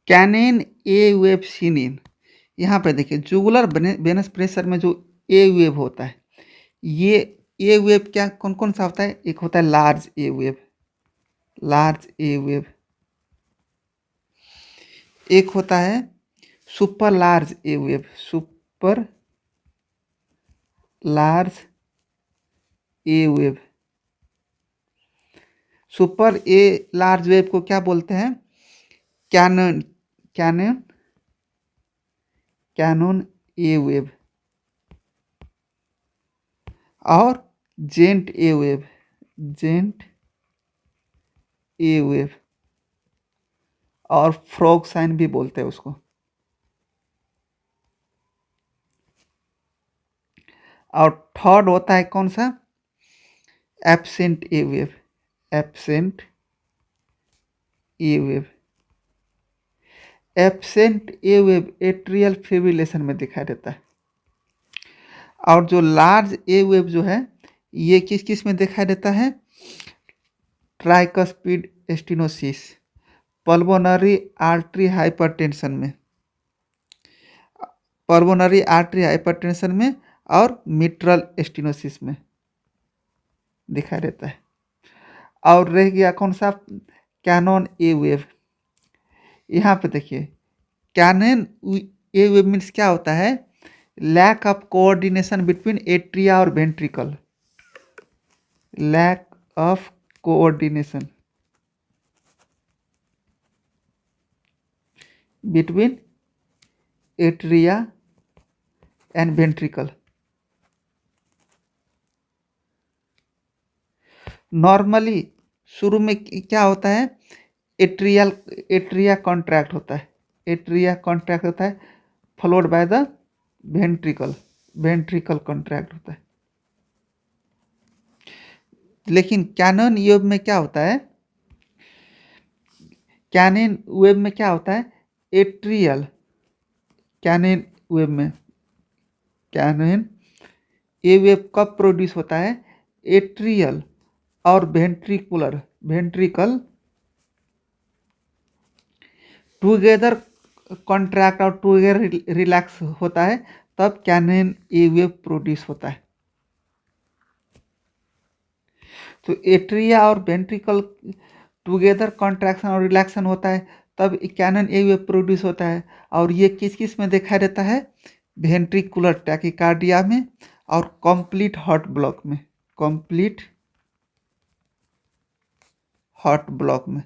Cannon ए wave सीनिन। यहाँ पे देखिए जुगुलर वेनस प्रेशर में जो ए वेव होता है, ये ए वेव क्या कौन कौन सा होता है? एक होता है लार्ज ए वेव, लार्ज ए वेव। एक होता है super large A wave, super large A wave. Super a large wave को क्या बोलते हैं? Cannon, cannon, cannon A wave. और जेंट ए वेव, जेंट ए वेव, और फ्रॉग साइन भी बोलते हैं उसको। और थर्ड होता है कौन सा? एब्सेंट ए वेव, एब्सेंट ए वेव। एब्सेंट ए वेव एट्रियल फिब्रिलेशन में दिखाई देता है। और जो लार्ज ए वेव जो है, ये किस किस में दिखाई देता है? Tricuspid stenosis, pulmonary artery hypertension में, पल्मोनरी आर्टरी हाइपरटेंशन में और मिट्रल स्टेनोसिस में दिखाई देता है। और रह गया कौन सा? Cannon A wave. यहाँ पे देखिए कैनन ए वेव मीन्स क्या होता है? Lack of coordination between atria और ventricle, lack of coordination between atria and ventricle. Normally शुरू में क्या होता है? एट्रिया कॉन्ट्रैक्ट होता है, एट्रिया कॉन्ट्रैक्ट होता है, followed by the ventricle, ventricle contract होता है। लेकिन कैनन वेव में क्या होता है? कैनन वेव में क्या होता है? एट्रियल, कैनन वेव में, कैनन ए वेव कब प्रोड्यूस होता है? एट्रियल और वेंट्रिकुलर, वेंट्रिकल टुगेदर कॉन्ट्रैक्ट और टुगेदर रिलैक्स होता है, तब कैनन ए वेव प्रोड्यूस होता है। तो एट्रिया और वेंट्रिकल टुगेदर कॉन्ट्रैक्शन और रिलैक्सन होता है, तब कैनन ए वेव प्रोड्यूस होता है। और ये किस किस में दिखाई देता है? वेंट्रिकुलर टैकिकार्डिया में और कंप्लीट हार्ट ब्लॉक में, कंप्लीट हार्ट ब्लॉक में।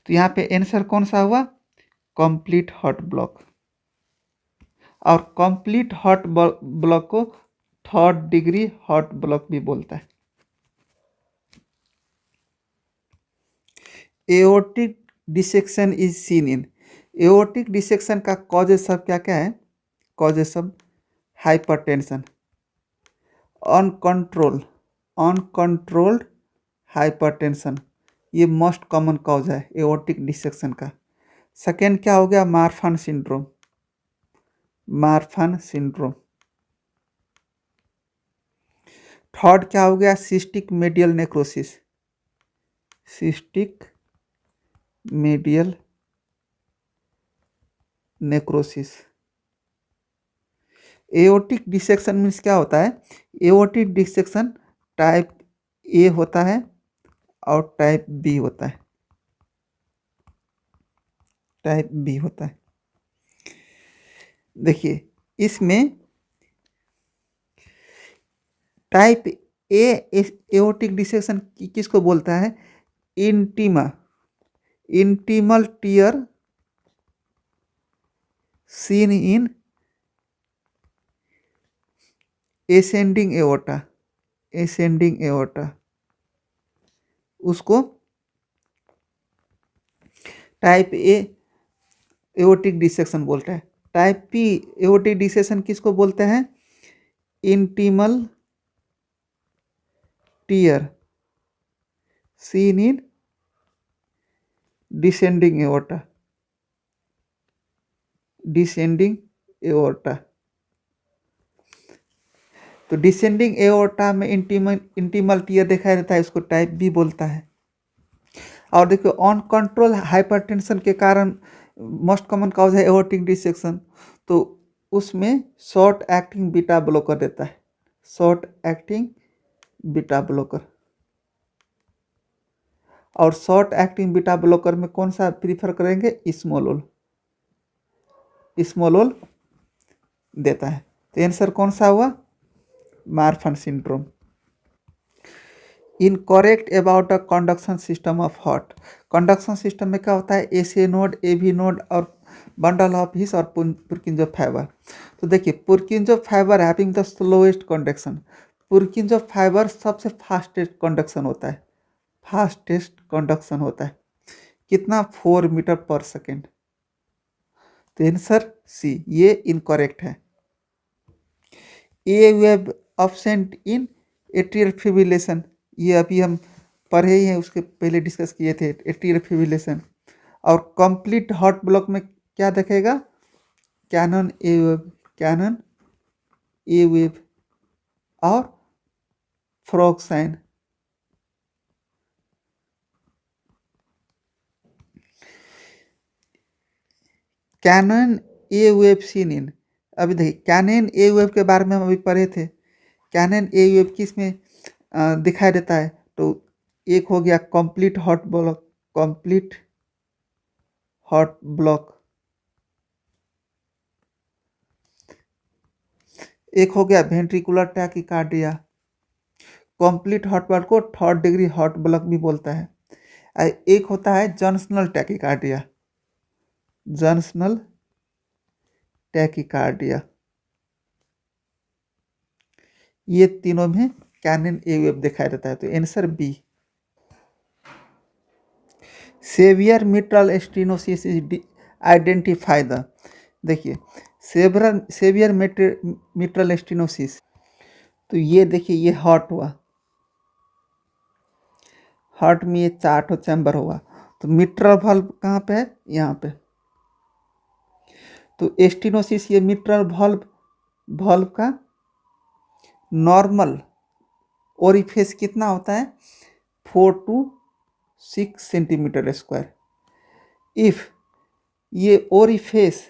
तो यहाँ पे आंसर कौन सा हुआ? Complete heart block. और कंप्लीट हार्ट ब्लॉक को थर्ड डिग्री हार्ट ब्लॉक भी बोलता है। Aortic dissection is seen in, aortic dissection का कॉजेज सब क्या क्या है? कॉजेज सब हाइपरटेंशन, अनकंट्रोल्ड हाइपरटेंशन, ये मोस्ट कॉमन कॉज है एओर्टिक डिसेक्शन का। सेकेंड क्या हो गया? Marfan syndrome, Marfan syndrome. Third क्या हो गया? Cystic medial necrosis, cystic medial necrosis. Aortic dissection means क्या होता है? एओर्टिक डिसेक्शन टाइप ए होता है और टाइप बी होता है, टाइप बी होता है। देखिए इसमें टाइप ए एओर्टिक डिसेक्शन किसको बोलता है? Intima, intimal tear seen in ascending aorta, ascending aorta, उसको टाइप ए एओर्टिक डिसेक्शन बोलता है। टाइप बी एओर्टिक डिसेक्शन किसको बोलते हैं? Intimal tear seen in descending aorta, descending aorta. तो डिसेंडिंग एओर्टा में इंटीमल टीयर दिखाई देता है, इसको टाइप बी बोलता है। और देखिए ऑन कंट्रोल हाइपरटेंशन के कारण मोस्ट कॉमन कॉज है एओर्टिक डिसेक्शन, तो उसमें शॉर्ट एक्टिंग बीटा ब्लॉकर देता है, शॉर्ट एक्टिंग बीटा ब्लॉकर। और शॉर्ट एक्टिंग बीटा ब्लॉकर में कौन सा प्रीफर करेंगे, स्मॉलोल, स्मॉलोल देता है। तो आंसर कौन सा हुआ, Marfan syndrome. Incorrect about a conduction system of heart. Conduction system में क्या होता है, एसी नोड, एवी नोड और बंडल ऑफ हिस और पुरकिंजो फाइबर। तो देखिए Purkinje fibre having the slowest conduction, Purkinje fibre सबसे फास्टेस्ट कंडक्शन होता है, फास्टेस्ट कंडक्शन होता है, कितना 4 मीटर पर सेकेंड। तो आंसर सी, ये इनकरेक्ट है। A wave absent in atrial fibrillation, ये अभी हम पढ़े ही हैं, उसके पहले डिस्कस किए थे, एट्रियल फिब्रिलेशन। और कंप्लीट हार्ट ब्लॉक में क्या देखेगा, cannon A wave, cannon A wave और frog sign. Cannon A wave seen in, अभी देखिए कैनन ए वेव के बारे में हम अभी पढ़े थे, कैनन ए वेव किस में दिखाई देता है, तो एक हो गया complete heart block, complete heart block, एक हो गया ventricular tachycardia, complete heart block को थर्ड डिग्री हार्ट ब्लॉक भी बोलता है। एक होता है जंक्शनल टैकीकार्डिया, जंक्शनल टैकीकार्डिया। ये तीनों में कैनन ए वेव दिखाई देता है, तो answer B. Severe mitral stenosis is identify the, देखिए सेवियर मिट्रल स्टेनोसिस, तो ये देखिए ये हार्ट हुआ, हार्ट में ये 4 चैम्बर होगा, तो मिट्रल वाल्व कहाँ पे है, यहाँ पे। तो स्टेनोसिस ये मिट्रल वाल्व, वाल्व का नॉर्मल ओरिफेस कितना होता है, 4 to 6 सेंटीमीटर स्क्वायर। इफ ये ओरिफेस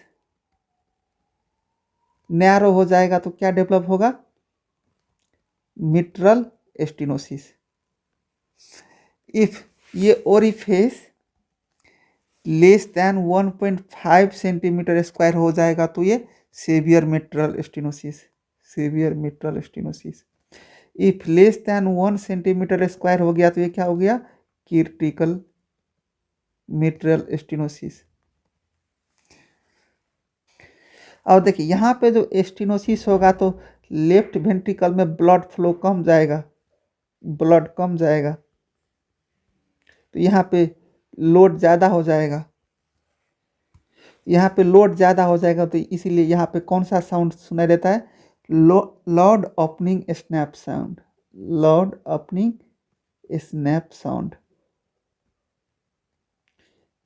नैरो हो जाएगा तो क्या डेवलप होगा, मिट्रल स्टेनोसिस। इफ ये orifice less than 1.5 centimetre square हो जाएगा तो ये severe mitral stenosis, severe mitral stenosis. If less than 1 centimetre square हो गया तो ये क्या हो गया, क्रिटिकल मिट्रल स्टेनोसिस। और देखिए यहाँ पे जो स्टेनोसिस होगा तो लेफ्ट वेंट्रिकल में ब्लड फ्लो कम जाएगा, ब्लड कम जाएगा, तो यहाँ पे लोड ज़्यादा हो जाएगा, यहाँ पे लोड ज़्यादा हो जाएगा, तो इसीलिए यहाँ पे कौन सा साउंड सुनाई देता है, loud opening snap sound, loud opening snap sound.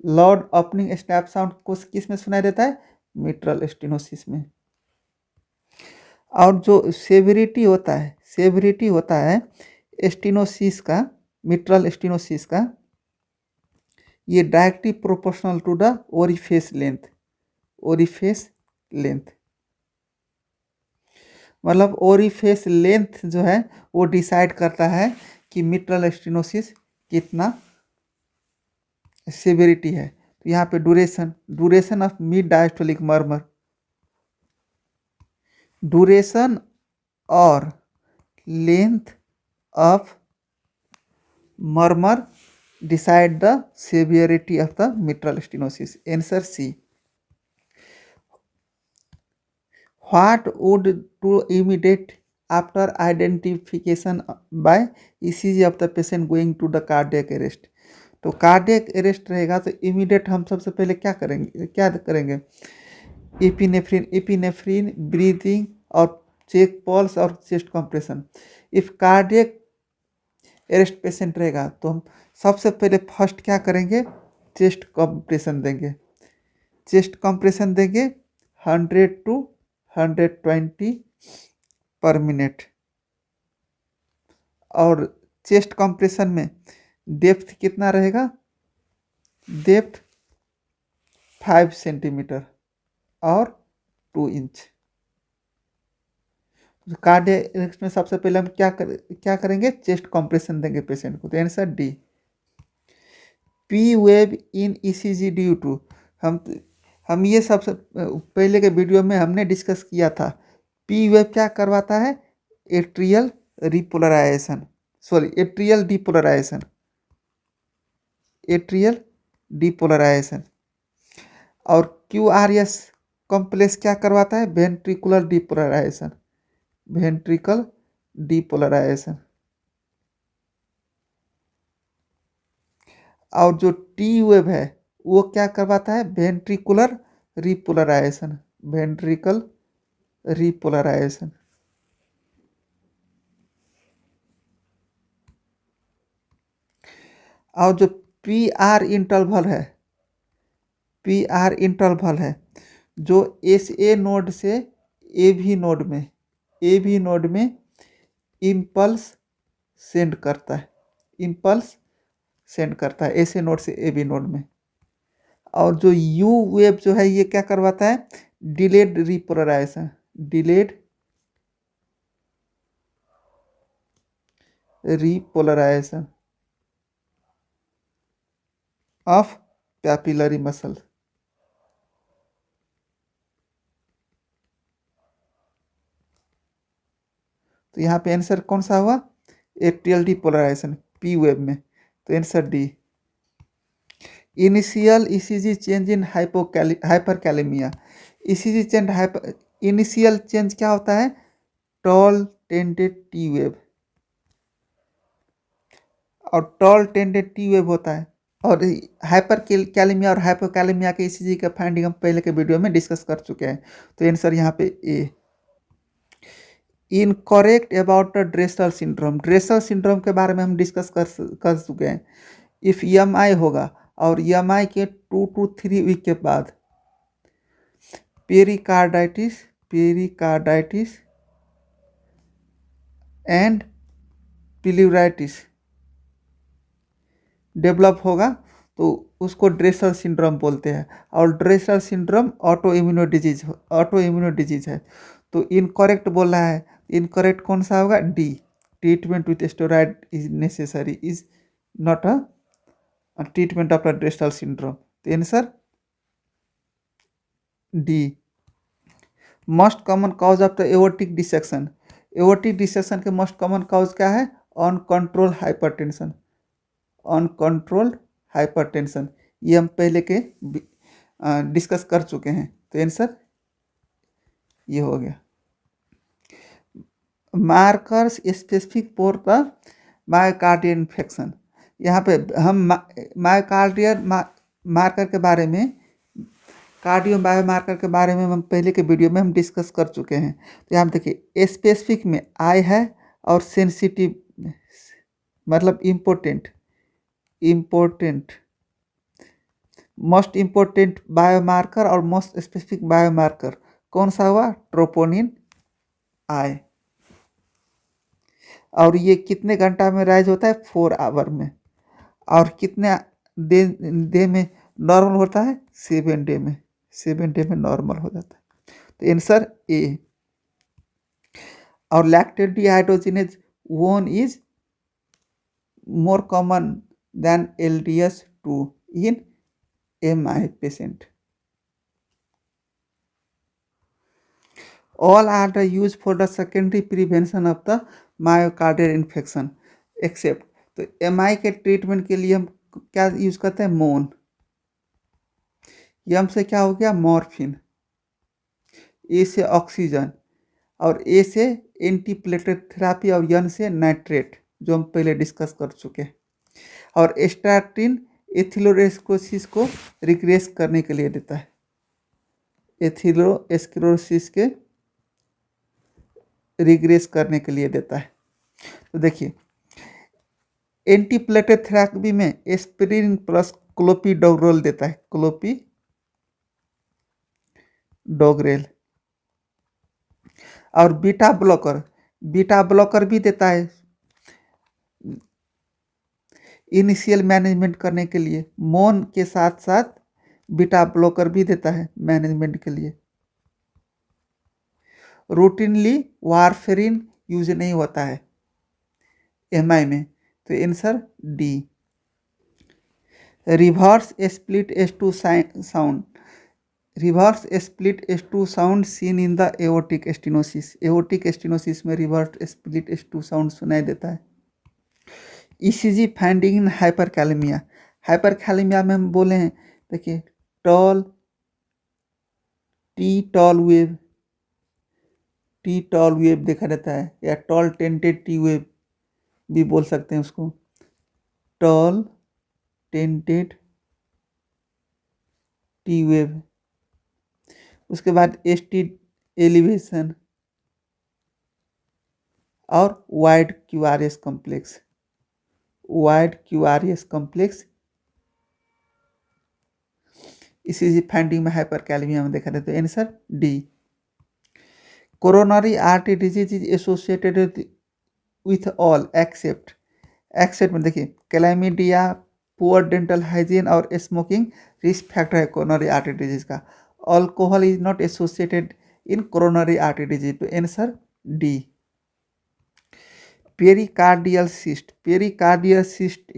Loud opening snap sound को किस में सुनाई देता है, मिट्रल स्टेनोसिस में। और जो सेवरिटी होता है, सेवरिटी होता है स्टेनोसिस का, मिट्रल स्टेनोसिस का, ये directly proportional to the orifice length, orifice length, मतलब ओरिफेस लेंथ जो है वो डिसाइड करता है कि मिट्रल स्टेनोसिस कितना सेवेरिटी है। तो यहाँ पे duration, duration of mid diastolic murmur, duration और length of murmur decide the severity of the mitral stenosis. Answer C. What would do immediate after identification by ECG of the patient going to the cardiac arrest? तो cardiac arrest रहेगा तो immediate हम सबसे पहले क्या करेंगे, क्या करेंगे, एपिनेफ्रिन, एपिनेफ्रिन ब्रीदिंग और चेक पल्स और chest compression. If cardiac arrest patient रहेगा तो हम सबसे पहले फर्स्ट क्या करेंगे, चेस्ट कंप्रेशन देंगे, चेस्ट कंप्रेशन देंगे 100 to 120 पर मिनट। और चेस्ट कंप्रेशन में डेप्थ कितना रहेगा, डेप्थ 5 सेंटीमीटर और 2 इंच। कार्डियक में सबसे पहले हम क्या करेंगे, चेस्ट कॉम्प्रेशन देंगे पेशेंट को। तो answer D. P wave in ECG due to, हम ये सबसे पहले के वीडियो में हमने डिस्कस किया था। पी वेव क्या करवाता है, atrial repolarisation, sorry atrial depolarisation, atrial depolarisation. और क्यू आर एस कॉम्प्लेक्स क्या करवाता है, वेंट्रिकुलर डिपोलराइजेशन, वेंट्रिकल डिपोलराइजेशन। और जो टी वेव है वो क्या करवाता है, वेंट्रिकुलर रिपोलराइजेशन, वेंट्रिकल रिपोलराइजेशन। और जो पी आर इंटरवल है, पी आर इंटरवल है जो एस ए नोड से ए भी नोड में, ए भी नोड में इम्पल्स सेंड करता है, इम्पल्स सेंड करता है ऐसे नोड से ए बी नोड में। और जो यू वेव जो है ये क्या करवाता है, delayed repolarisation, delayed repolarisation of papillary muscle. तो यहाँ पे आंसर कौन सा हुआ, एट्रियल डिपोलराइजेशन पी वेव में। तो answer D. Initial ECG change in hyperkalaemia, ECG change hyper, initial change क्या होता है, टॉल टेंडेड टी वेव, और टॉल टेंडेड टी वेव होता है। और हाइपर कैलेमिया और हाइपोकैलेमिया के ईसीजी का फाइंडिंग हम पहले के वीडियो में डिस्कस कर चुके हैं। तो आंसर यहाँ पे A. Incorrect about the Dressler syndrome, Dressler syndrome के बारे में हम डिस्कस कर चुके हैं। इफ EMI होगा और EMI के 2 to 3 वीक के बाद पेरिकार्डाइटिस, पेरिकार्डाइटिस एंड प्लूराइटिस डेवलप होगा तो उसको ड्रेसर सिंड्रोम बोलते हैं। और dresser syndrome auto immuno disease है। तो इनकरेक्ट बोल रहा है, इनकरेक्ट कौन सा होगा, D. Treatment with steroid is necessary, is not a treatment of Dressler syndrome. तो answer D. Most common cause of the aortic dissection, aortic dissection के मोस्ट कॉमन कॉज क्या है, अनकंट्रोल्ड हाइपरटेंशन, अनकंट्रोल्ड हाइपरटेंशन। ये हम पहले के discuss कर चुके हैं। तो आंसर ये हो गया। Markers specific for the myocardial infection, यहाँ पे हम मायोकार्डियल मार्कर के बारे में, कार्डियो बायोमार्कर के बारे में हम पहले के वीडियो में हम डिस्कस कर चुके हैं। तो यहाँ देखिए स्पेसिफिक में आई है और सेंसिटिव मतलब important, important, most important biomarker और मोस्ट स्पेसिफिक बायोमार्कर कौन सा हुआ, ट्रोपोनिन आई। और ये कितने घंटा में राइज होता है, 4 आवर में। और कितने डे में नॉर्मल होता है, 7 डे में, 7 डे में नॉर्मल हो जाता है। तो आंसर ए। और lactate dehydrogenase 1 is more common than LDS2 in MI patient. All are the used for the secondary prevention of the myocardial infection except, तो MI के ट्रीटमेंट के लिए हम क्या यूज करते हैं, मोन। यम से क्या हो गया, मॉर्फिन। ए से ऑक्सीजन, और ए से एंटीप्लेटलेट थेरापी, और यन से नाइट्रेट जो हम पहले डिस्कस कर चुके हैं। और स्टैटिन एथिलोस्क्लेरोसिस को रिग्रेस करने के लिए देता है, एथिलोस्क्लेरोसिस के रिग्रेस करने के लिए देता है। तो देखिए एंटीप्लेटलेट थेरापी में एस्पिरिन प्लस क्लोपिडोग्रेल देता है, क्लोपिडोग्रेल। और बीटा ब्लॉकर भी देता है। इनिशियल मैनेजमेंट करने के लिए मोन के साथ साथ बीटा ब्लॉकर भी देता है मैनेजमेंट के लिए। रूटीनली वारफेरिन यूज नहीं होता है एमआई में, तो answer D. Reverse split S2 sound, reverse split S2 sound seen in the aortic stenosis, aortic stenosis में रिवर्स स्प्लिट S2 साउंड सुनाई देता है। ECG finding in hyperkalaemia, hyperkalaemia में हम बोले हैं देखिए tall wave, T tall wave देखा रहता है, या टॉल टेंटेड टी वेव भी बोल सकते हैं उसको, टॉल टेंटेड टी वेव। उसके बाद एसटी एलिवेशन और wide QRS complex, wide QRS complex इसी फाइंडिंग में हाइपरकैलेमिया में देखा रहता है, answer D. Coronary artery disease is associated with all except, except में देखिए क्लैमिडिया, पुअर डेंटल हाइजीन और स्मोकिंग रिस्क फैक्टर है कोरोनरी आर्टरी डिजीज का। Alcohol is not associated in coronary artery disease, तो answer D. Pericardial cyst, pericardial cyst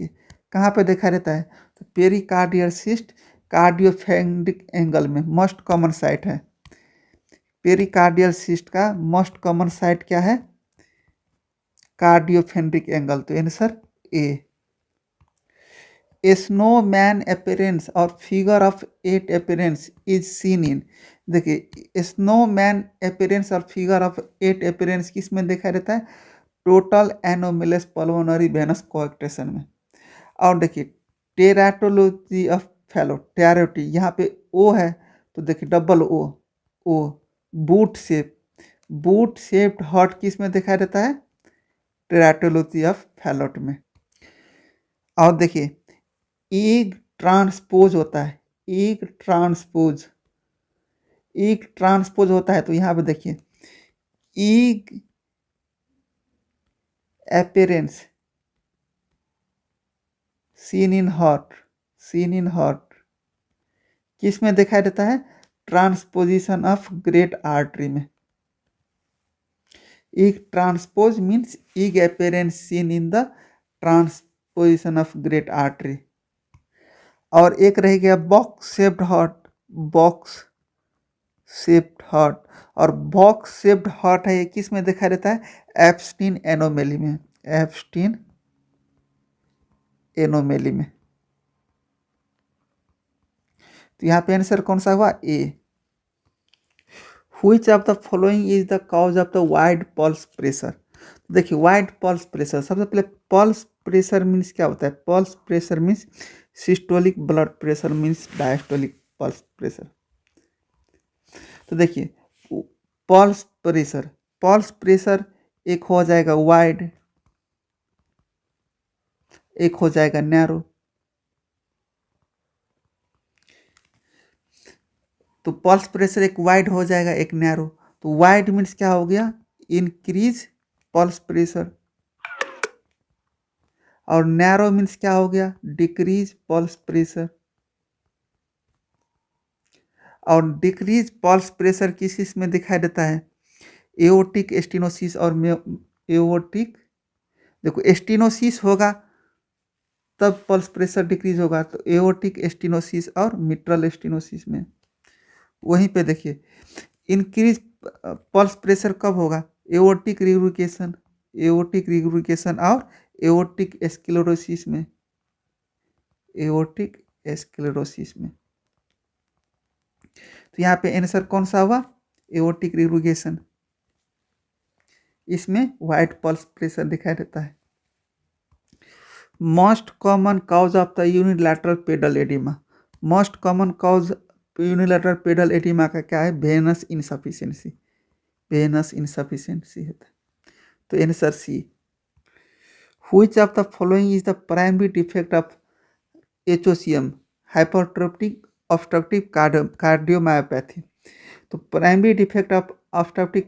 कहाँ पे देखा रहता है, तो पेरिकार्डियल सिस्ट कार्डियोफेंडिक एंगल में मोस्ट कॉमन साइट है। पेरिकार्डियल सिस्ट का मोस्ट कॉमन साइट क्या है, कार्डियोफेंड्रिक एंगल, तो आंसर ए। स्नोमैन अपीयरेंस और figure of 8 appearance is seen in, देखिए स्नोमैन अपीयरेंस और फिगर ऑफ 8 अपीयरेंस किस में देखा रहता है, total anomalous pulmonary venous coarctation में। और देखिए टेराटोलॉजी ऑफ फेलो, टेराटी यहाँ पे ओ है तो देखिए double O, O boot shape, boot shaped heart किस में देखा रहता है, टेराटोलॉजी ऑफ फैलोट में। और देखिए ईग ट्रांसपोज होता है, ईग ट्रांसपोज, ईग ट्रांसपोज होता है तो यहाँ पे देखिए egg appearance seen in heart, seen in heart किस में दिखाई देता है, ट्रांसपोजिशन ऑफ ग्रेट आर्टरी में। Egg transpose means egg appearance seen in the transposition of great artery. और एक रह गया box shaped heart, box shaped heart, और बॉक्स शेप्ड हार्ट है ये किस में दिखाई देता है, एप्स्टीन एनोमेली में, एप्स्टीन एनोमेली में। तो यहाँ पे आंसर कौन सा हुआ, A. Which of the following is the cause of the wide pulse pressure, देखिए वाइड पल्स प्रेशर, सबसे पहले पल्स प्रेशर मीन्स क्या होता है, pulse pressure means systolic blood pressure means diastolic pulse pressure. तो देखिए पल्स प्रेशर, पल्स प्रेशर एक हो जाएगा वाइड, एक हो जाएगा नैरो। तो पल्स प्रेशर एक वाइड हो जाएगा एक नैरो, तो वाइड मीन्स क्या हो गया, इंक्रीज पल्स प्रेशर, और नैरो मीन्स क्या हो गया, डिक्रीज पल्स प्रेशर। और डिक्रीज पल्स प्रेशर किस किस में दिखाई देता है, एओर्टिक स्टेनोसिस और एओर्टिक, देखो स्टेनोसिस होगा तब पल्स प्रेशर डिक्रीज होगा, तो एओर्टिक स्टेनोसिस और मिट्रल स्टेनोसिस में। वहीं पे देखिए इंक्रीज पल्स प्रेशर कब होगा, एओर्टिक रिग्रुकेशन, एओर्टिक रिग्रुकेशन और एओर्टिक स्क्लेरोसिस में, एओर्टिक स्क्लेरोसिस में। तो यहाँ पे आंसर कौन सा हुआ, एओर्टिक रिग्रुकेशन, इसमें वाइड पल्स प्रेशर दिखाई देता है। Most common cause of the unilateral pedal oedema, most common cause unilateral pedal oedema का क्या है, वेनस इनसफिशिएंसी, वेनस इनसफिशिएंसी है, तो answer C. Which of the following is the primary defect of HOCM, hypertrophic obstructive cardiomyopathy, तो primary defect of obstructive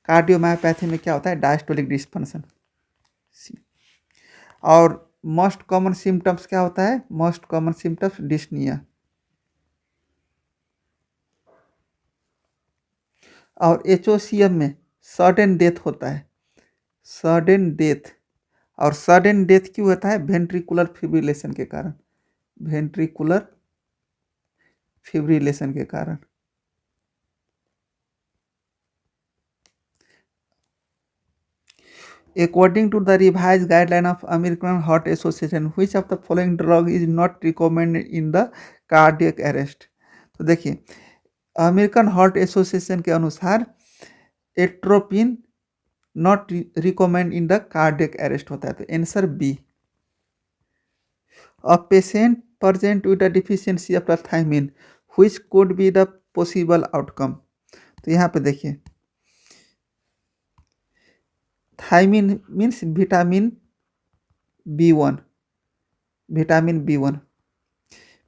cardiomyopathy में क्या होता है, डायस्टोलिक डिस्फंक्शन। और मोस्ट कॉमन सिम्टम्स क्या होता है? Most common symptoms dyspnoea. और एचओसीएम में सडन डेथ होता है, सडन डेथ। और सडन डेथ क्यों होता है? वेंट्रिकुलर फिब्रिलेशन के कारण, वेंट्रिकुलर फिब्रिलेशन के कारण। According to the revised guideline of American Heart Association, which of the following drug is not recommended in the cardiac arrest? तो देखिए, अमेरिकन हार्ट एसोसिएशन के अनुसार atropine not recommend in the cardiac arrest होता है, तो answer B. A patient present with the deficiency of the thiamine which could be the possible outcome. तो यहाँ पे देखिए, thiamine means vitamin B1, vitamin B1।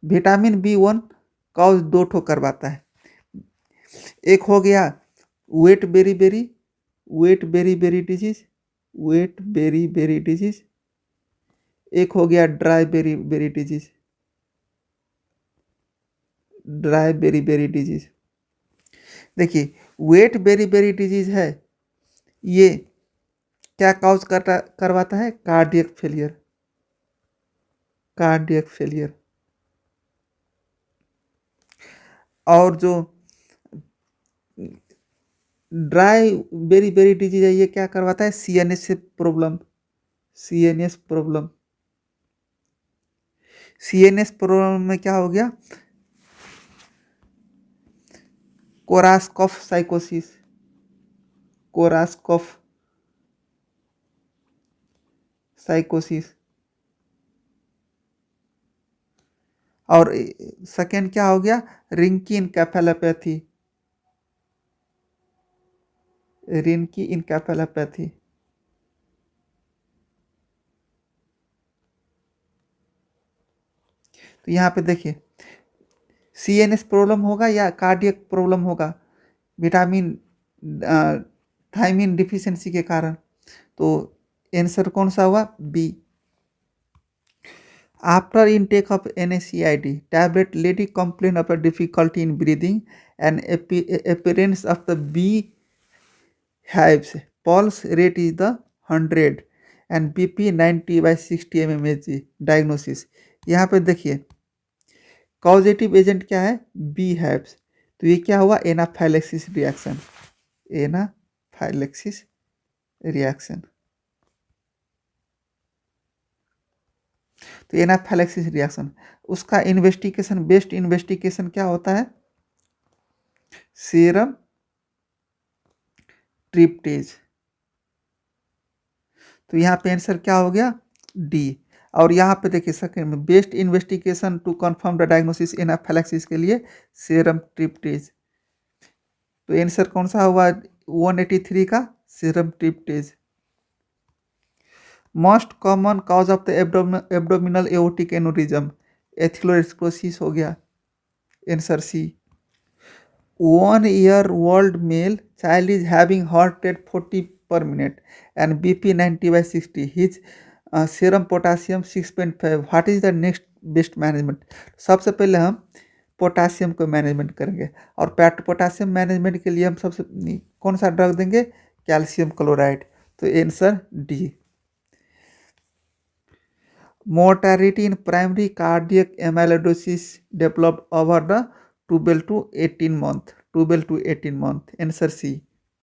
Vitamin B1 cause दो ठो करवाता है। एक हो गया wet beriberi, wet beriberi disease, wet beriberi disease. एक हो गया dry beriberi disease, dry beriberi disease. देखिए, वेट बेरी बेरी डिजीज है, ये क्या कॉज करवाता है? Cardiac failure, cardiac failure. और जो ड्राई बेरी बेरी डिजीज है, ये क्या करवाता है? सीएनएस से problem, CNS problem. CNS problem में क्या हो गया? कोरासकॉफ साइकोसिस, कोरासकॉफ साइकोसिस। और सेकेंड क्या हो गया? रिंकी इनकेफेलोपैथी, रिंकी इनकेफेलोपैथी। तो यहाँ पे देखिए, सीएनएस प्रॉब्लम होगा या कार्डियक प्रॉब्लम होगा विटामिन थायमिन डिफिशियंसी के कारण, तो आंसर कौन सा हुआ? B. After intake of NSAID tablet, lady complained of a difficulty in breathing and appearance of the beehives. Pulse rate is the 100 and BP 90/60 mmHg. Diagnosis, यहाँ पे देखिए कॉजेटिव एजेंट क्या है? beehives। तो ये क्या हुआ? Anaphylaxis reaction, anaphylaxis reaction. तो एनाफाइलेक्सिस रिएक्शन, उसका इन्वेस्टिगेशन, बेस्ट इन्वेस्टिगेशन क्या होता है? सीरम ट्रिप्टेज। तो यहाँ पे आंसर क्या हो गया? डी। और यहाँ पे देखिए सेकंड में best investigation to confirm the diagnosis anaphylaxis के लिए सीरम ट्रिप्टेज। तो आंसर कौन सा हुआ 183 का? Serum tryptase. Most common cause of the abdominal aortic aneurysm, atherosclerosis हो गया, answer C. 1 year old male child is having heart rate 40 per minute and BP 90/60. His serum potassium 6.5. What is the next best management? सबसे पहले हम potassium को management करेंगे, और potassium management के लिए हम सबसे कौन सा ड्रग देंगे? Calcium chloride. तो answer D. Mortality in primary cardiac amyloidosis developed over the 12 to 18 month, 12 to 18 month, answer C.